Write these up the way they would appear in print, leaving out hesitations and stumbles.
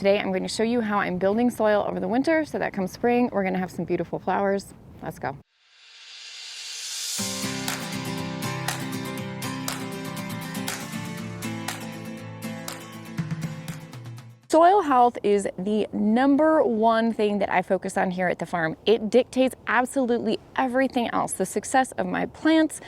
Today I'm going to show you how I'm building soil over the winter so that come spring we're going to have some beautiful flowers. Let's go. Soil health is the number one thing that I focus on here at the farm. It dictates absolutely everything else. The success of my plants,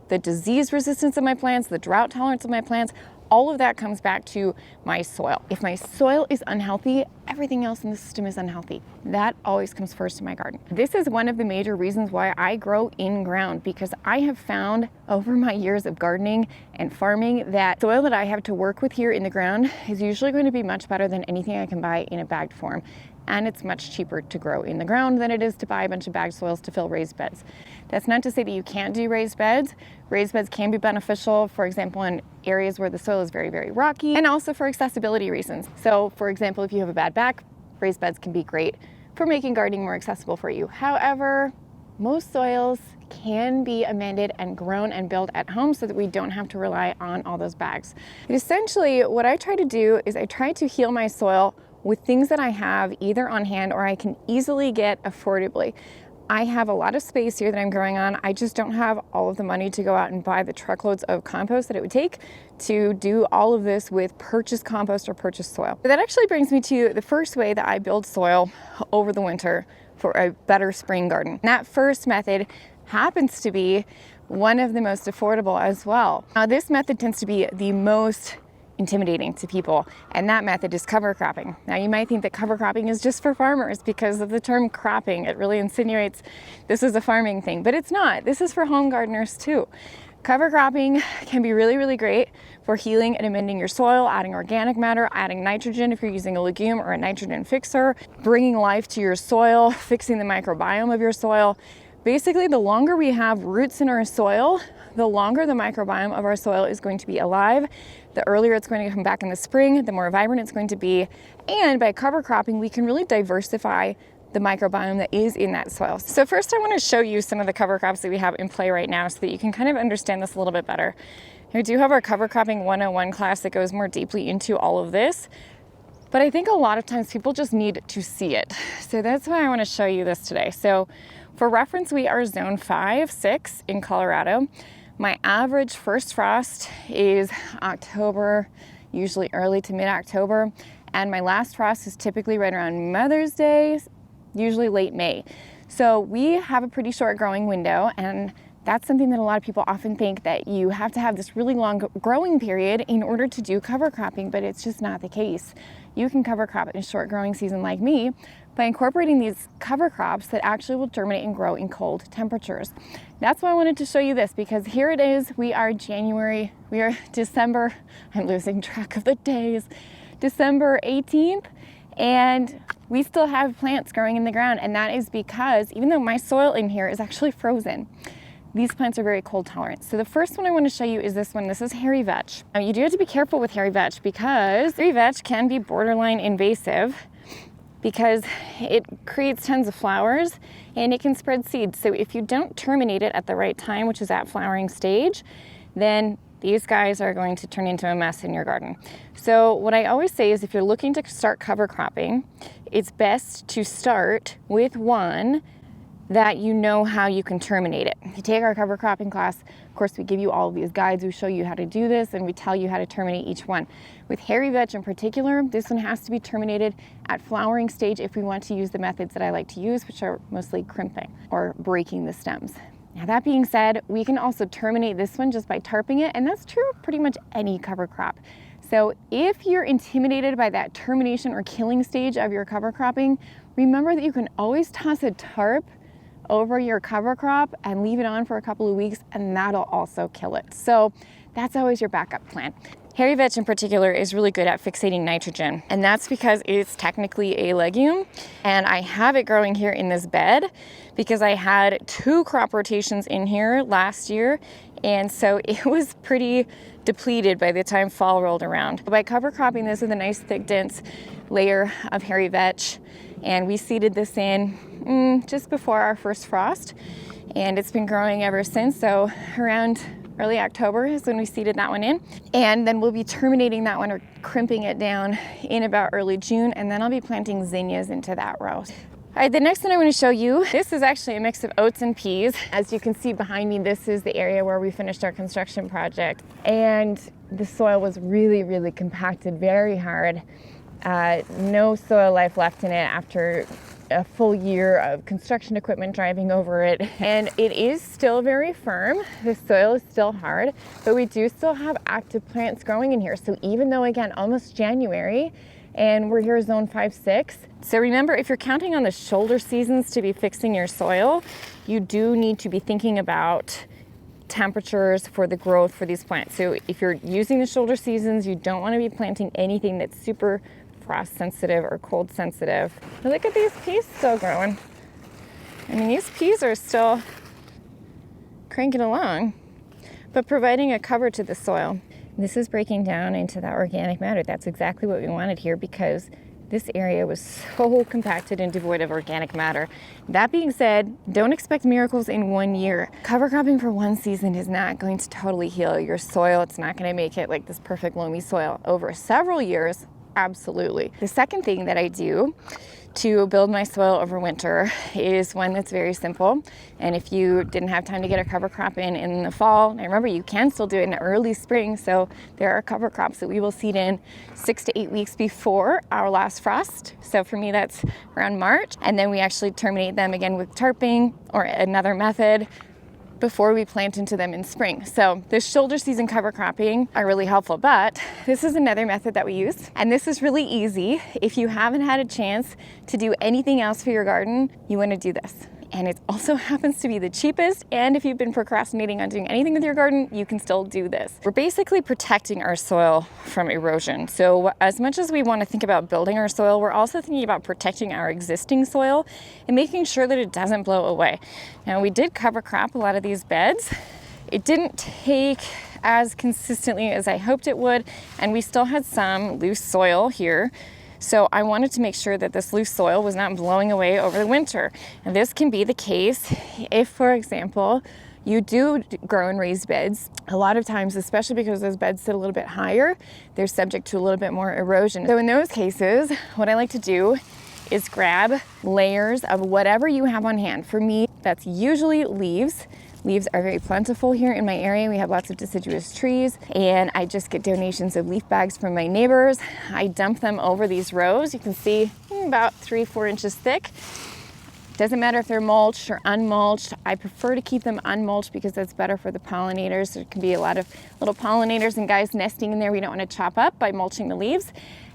the disease resistance of my plants, the drought tolerance of my plants, all of that comes back to my soil. If my soil is unhealthy, everything else in the system is unhealthy. That always comes first in my garden. This is one of the major reasons why I grow in ground, because I have found over my years of gardening and farming that soil that I have to work with here in the ground is usually going to be much better than anything I can buy in a bagged form. And it's much cheaper to grow in the ground than it is to buy a bunch of bagged soils to fill raised beds. That's not to say that you can't do raised beds. Raised beds can be beneficial, for example, in areas where the soil is very, very rocky, and also for accessibility reasons. So for example, if you have a bad back, raised beds can be great for making gardening more accessible for you. However, most soils can be amended and grown and built at home so that we don't have to rely on all those bags. And essentially, what I try to do is I try to heal my soil with things that I have either on hand or I can easily get affordably. I have a lot of space here that I'm growing on. I just don't have all of the money to go out and buy the truckloads of compost that it would take to do all of this with purchased compost or purchased soil. But that actually brings me to the first way that I build soil over the winter for a better spring garden. And that first method happens to be one of the most affordable as well. Now, this method tends to be the most intimidating to people, and that method is cover cropping. Now you might think that cover cropping is just for farmers because of the term cropping. It really insinuates this is a farming thing, but it's not. This is for home gardeners too. Cover cropping can be really, really great for healing and amending your soil, adding organic matter, adding nitrogen if you're using a legume or a nitrogen fixer, bringing life to your soil, fixing the microbiome of your soil. Basically, the longer we have roots in our soil, the longer the microbiome of our soil is going to be alive. The earlier it's going to come back in the spring, the more vibrant it's going to be. And by cover cropping, we can really diversify the microbiome that is in that soil. So first I want to show you some of the cover crops that we have in play right now so that you can kind of understand this a little bit better. We do have our cover cropping 101 class that goes more deeply into all of this, but I think a lot of times people just need to see it. So that's why I want to show you this today. So for reference, we are zone 5, 6 in Colorado. My average first frost is October, usually early to mid-October, and my last frost is typically right around Mother's Day, usually late May. So we have a pretty short growing window, and that's something that a lot of people often think that you have to have this really long growing period in order to do cover cropping, but it's just not the case. You can cover crop in a short growing season like me by incorporating these cover crops that actually will germinate and grow in cold temperatures. That's why I wanted to show you this, because here it is. We are December, I'm losing track of the days, December 18th, and we still have plants growing in the ground. And that is because even though my soil in here is actually frozen, these plants are very cold tolerant. So the first one I want to show you is this one. This is hairy vetch. Now you do have to be careful with hairy vetch because hairy vetch can be borderline invasive because it creates tons of flowers and it can spread seeds. So if you don't terminate it at the right time, which is at flowering stage, then these guys are going to turn into a mess in your garden. So what I always say is if you're looking to start cover cropping, it's best to start with one that you know how you can terminate it. If you take our cover cropping class, of course, we give you all of these guides. We show you how to do this and we tell you how to terminate each one. With hairy vetch in particular, this one has to be terminated at flowering stage if we want to use the methods that I like to use, which are mostly crimping or breaking the stems. Now that being said, we can also terminate this one just by tarping it, and that's true of pretty much any cover crop. So if you're intimidated by that termination or killing stage of your cover cropping, remember that you can always toss a tarp over your cover crop and leave it on for a couple of weeks, and that'll also kill it. So that's always your backup plan. Hairy vetch in particular is really good at fixating nitrogen, and that's because it's technically a legume, and I have it growing here in this bed because I had 2 crop rotations in here last year, and so it was pretty depleted by the time fall rolled around. By cover cropping this with a nice thick dense layer of hairy vetch, and we seeded this in just before our first frost, and it's been growing ever since. So around early October is when we seeded that one in. And then we'll be terminating that one or crimping it down in about early June. And then I'll be planting zinnias into that row. All right, the next one I want to show you, this is actually a mix of oats and peas. As you can see behind me, this is the area where we finished our construction project. And the soil was really, really compacted, very hard. No soil life left in it after a full year of construction equipment driving over it. And it is still very firm. The soil is still hard, but we do still have active plants growing in here. So even though, again, almost January, and we're here zone 5-6. So remember, if you're counting on the shoulder seasons to be fixing your soil, you do need to be thinking about temperatures for the growth for these plants. So if you're using the shoulder seasons, you don't want to be planting anything that's super frost sensitive or cold sensitive. But look at these peas still growing. I mean, these peas are still cranking along, but providing a cover to the soil. This is breaking down into that organic matter. That's exactly what we wanted here because this area was so compacted and devoid of organic matter. That being said, don't expect miracles in 1 year. Cover cropping for one season is not going to totally heal your soil. It's not going to make it like this perfect loamy soil. Over several years, absolutely. The second thing that I do to build my soil over winter is one that's very simple. And if you didn't have time to get a cover crop in the fall, and remember you can still do it in early spring, so there are cover crops that we will seed in 6 to 8 weeks before our last frost. So for me that's around March, and then we actually terminate them again with tarping or another method before we plant into them in spring. So the shoulder season cover cropping are really helpful, but this is another method that we use. And this is really easy. If you haven't had a chance to do anything else for your garden, you want to do this. And it also happens to be the cheapest. And if you've been procrastinating on doing anything with your garden, you can still do this. We're basically protecting our soil from erosion. So as much as we want to think about building our soil, we're also thinking about protecting our existing soil and making sure that it doesn't blow away. Now, we did cover crop a lot of these beds. It didn't take as consistently as I hoped it would, and we still had some loose soil here. So I wanted to make sure that this loose soil was not blowing away over the winter. And this can be the case if, for example, you do grow in raised beds. A lot of times, especially because those beds sit a little bit higher, they're subject to a little bit more erosion. So in those cases, what I like to do is grab layers of whatever you have on hand. For me, that's usually leaves. Leaves are very plentiful here in my area. We have lots of deciduous trees, and I just get donations of leaf bags from my neighbors. I dump them over these rows. You can see about 3-4 inches thick. Doesn't matter if they're mulched or unmulched. I prefer to keep them unmulched because that's better for the pollinators. There can be a lot of little pollinators and guys nesting in there we don't want to chop up by mulching the leaves.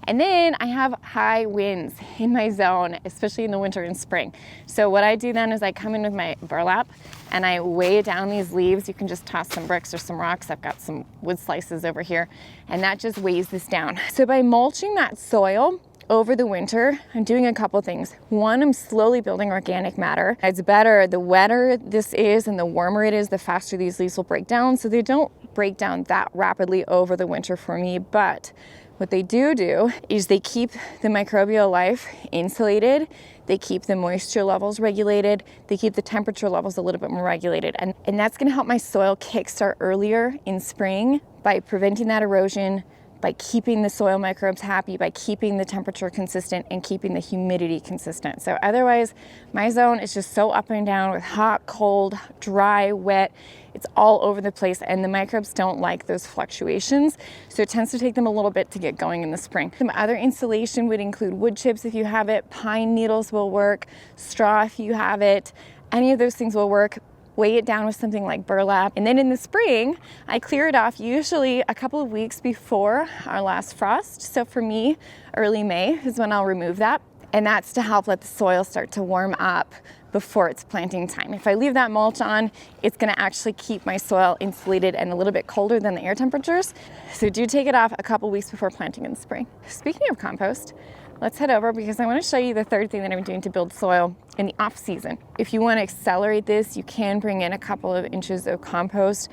And then I have high winds in my zone, especially in the winter and spring. So what I do then is I come in with my burlap and I weigh down these leaves. You can just toss some bricks or some rocks. I've got some wood slices over here, and that just weighs this down. So by mulching that soil over the winter, I'm doing a couple things. One, I'm slowly building organic matter. It's better, the wetter this is and the warmer it is, the faster these leaves will break down. So they don't break down that rapidly over the winter for me, but what they do is they keep the microbial life insulated, they keep the moisture levels regulated, they keep the temperature levels a little bit more regulated. And that's gonna help my soil kickstart earlier in spring by preventing that erosion, by keeping the soil microbes happy, by keeping the temperature consistent and keeping the humidity consistent. So otherwise, my zone is just so up and down with hot, cold, dry, wet. It's all over the place, and the microbes don't like those fluctuations. So it tends to take them a little bit to get going in the spring. Some other insulation would include wood chips if you have it, pine needles will work, straw if you have it. Any of those things will work. Weigh it down with something like burlap. And then in the spring, I clear it off usually a couple of weeks before our last frost. So for me, early May is when I'll remove that. And that's to help let the soil start to warm up before it's planting time. If I leave that mulch on, it's gonna actually keep my soil insulated and a little bit colder than the air temperatures. So do take it off a couple weeks before planting in the spring. Speaking of compost, let's head over because I want to show you the third thing that I'm doing to build soil in the off season. If you want to accelerate this, you can bring in a couple of inches of compost.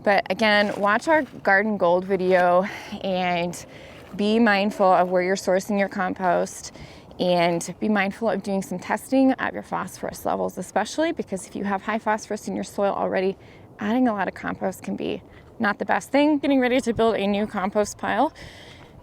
But again, watch our Garden Gold video and be mindful of where you're sourcing your compost, and be mindful of doing some testing of your phosphorus levels, especially because if you have high phosphorus in your soil already, adding a lot of compost can be not the best thing. Getting ready to build a new compost pile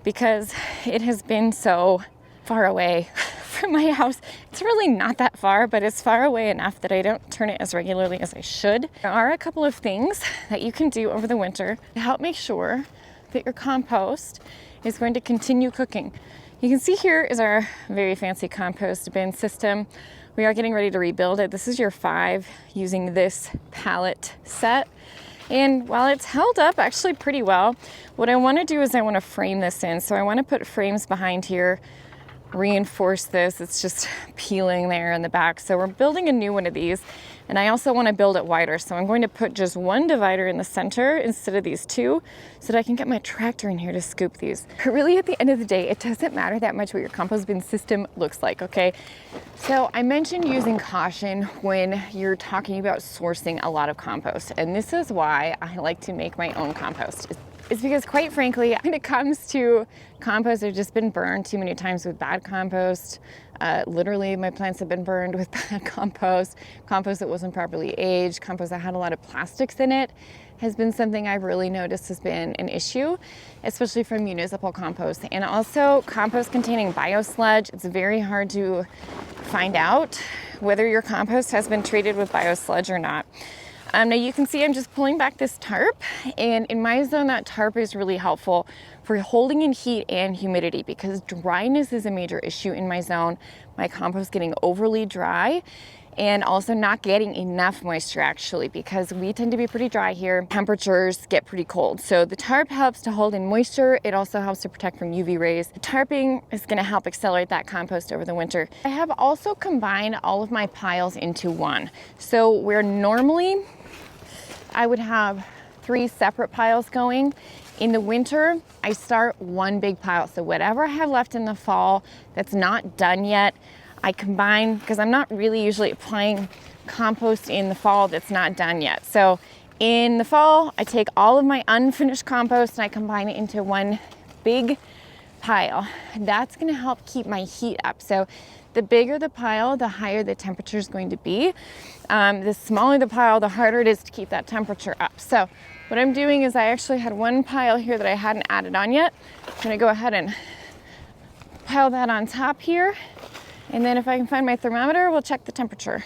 because it has been so far away from my house. It's really not that far, but it's far away enough that I don't turn it as regularly as I should. There are a couple of things that you can do over the winter to help make sure that your compost is going to continue cooking. You can see here is our very fancy compost bin system. We are getting ready to rebuild it. This is year 5 using this pallet set. And while it's held up actually pretty well, what I want to do is I want to frame this in. So I want to put frames behind here, reinforce this. It's just peeling there in the back. So we're building a new one of these. And I also want to build it wider. So I'm going to put just one divider in the center instead of these two so that I can get my tractor in here to scoop these. But really at the end of the day, it doesn't matter that much what your compost bin system looks like, okay? So I mentioned using caution when you're talking about sourcing a lot of compost. And this is why I like to make my own compost. It's because quite frankly, when it comes to compost, I've just been burned too many times with bad compost. Literally, my plants have been burned with bad compost that wasn't properly aged, compost that had a lot of plastics in it has been something I've really noticed has been an issue, especially from municipal compost. And also compost containing biosludge. It's very hard to find out whether your compost has been treated with biosludge or not. Now you can see I'm just pulling back this tarp, and in my zone that tarp is really helpful for holding in heat and humidity because dryness is a major issue in my zone. My compost getting overly dry and also not getting enough moisture actually because we tend to be pretty dry here. Temperatures get pretty cold. So the tarp helps to hold in moisture. It also helps to protect from UV rays. The tarping is gonna help accelerate that compost over the winter. I have also combined all of my piles into one. So where normally I would have 3 separate piles going, in the winter, I start one big pile. So whatever I have left in the fall that's not done yet, I combine, because I'm not really usually applying compost in the fall that's not done yet. So in the fall, I take all of my unfinished compost and I combine it into one big pile. That's gonna help keep my heat up. So the bigger the pile, the higher the temperature is going to be. The smaller the pile, the harder it is to keep that temperature up. So what I'm doing is I actually had one pile here that I hadn't added on yet. I'm gonna go ahead and pile that on top here. And then if I can find my thermometer, we'll check the temperature.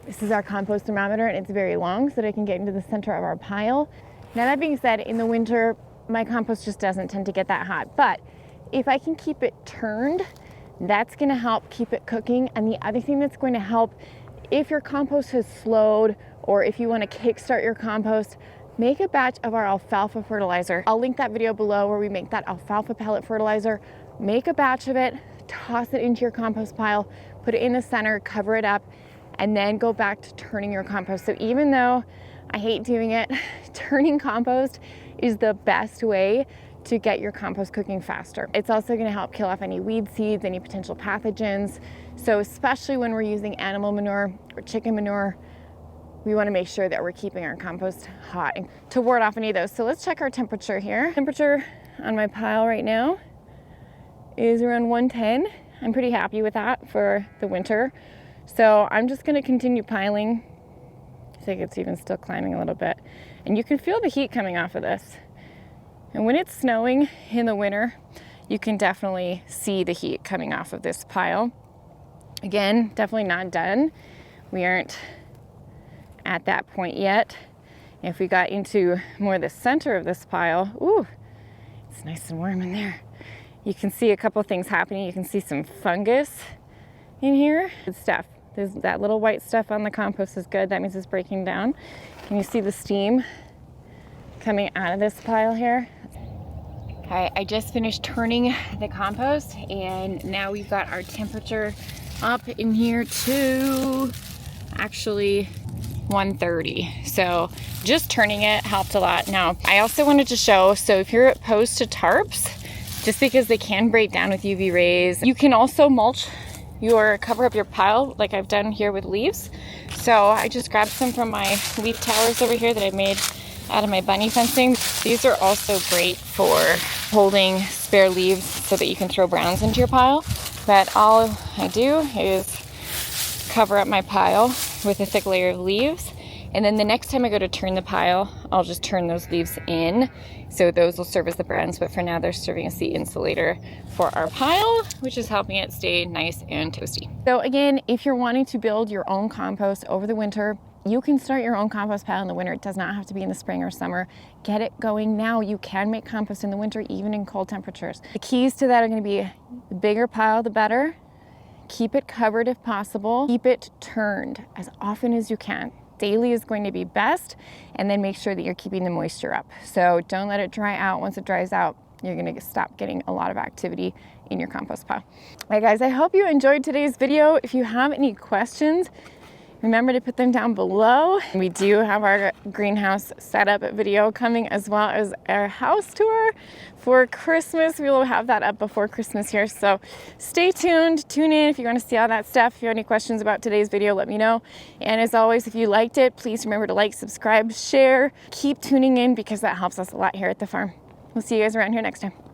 This is our compost thermometer and it's very long so that I can get into the center of our pile. Now that being said, in the winter, my compost just doesn't tend to get that hot. But if I can keep it turned, that's gonna help keep it cooking. And the other thing that's going to help, if your compost has slowed or if you wanna kickstart your compost, make a batch of our alfalfa fertilizer. I'll link that video below where we make that alfalfa pellet fertilizer. Make a batch of it, toss it into your compost pile, put it in the center, cover it up, and then go back to turning your compost. So even though I hate doing it, turning compost is the best way to get your compost cooking faster. It's also gonna help kill off any weed seeds, any potential pathogens. So especially when we're using animal manure or chicken manure, we wanna make sure that we're keeping our compost hot to ward off any of those. So let's check our temperature here. Temperature on my pile right now is around 110. I'm pretty happy with that for the winter. So I'm just gonna continue piling. I think it's even still climbing a little bit. And you can feel the heat coming off of this. And when it's snowing in the winter, you can definitely see the heat coming off of this pile. Again, definitely not done. We aren't at that point yet. If we got into more the center of this pile, ooh, it's nice and warm in there. You can see a couple things happening. You can see some fungus in here. Good stuff. There's that little white stuff on the compost is good. That means it's breaking down. Can you see the steam coming out of this pile here? Okay, I just finished turning the compost and now we've got our temperature up in here to actually 130. So just turning it helped a lot. Now, I also wanted to show, so if you're opposed to tarps, just because they can break down with UV rays, you can also mulch your, cover up your pile like I've done here with leaves. So I just grabbed some from my leaf towers over here that I made out of my bunny fencing. These are also great for holding spare leaves so that you can throw browns into your pile. But all I do is cover up my pile with a thick layer of leaves, And then the next time I go to turn the pile, I'll just turn those leaves in. So those will serve as the brands, but for now they're serving as the insulator for our pile, which is helping it stay nice and toasty. So again, if you're wanting to build your own compost over the winter, you can start your own compost pile in the winter. It does not have to be in the spring or summer. Get it going now. You can make compost in the winter, even in cold temperatures. The keys to that are going to be the bigger pile, the better. Keep it covered if possible. Keep it turned as often as you can. Daily is going to be best, and then make sure that you're keeping the moisture up. So don't let it dry out. Once it dries out, you're gonna stop getting a lot of activity in your compost pile. All right, guys, I hope you enjoyed today's video. If you have any questions, remember to put them down below. We do have our greenhouse setup video coming, as well as our house tour for Christmas. We will have that up before Christmas here, so stay tuned. Tune in if you want to see all that stuff. If you have any questions about today's video, let me know. And as always, if you liked it, please remember to like, subscribe, share. Keep tuning in because that helps us a lot here at the farm. We'll see you guys around here next time.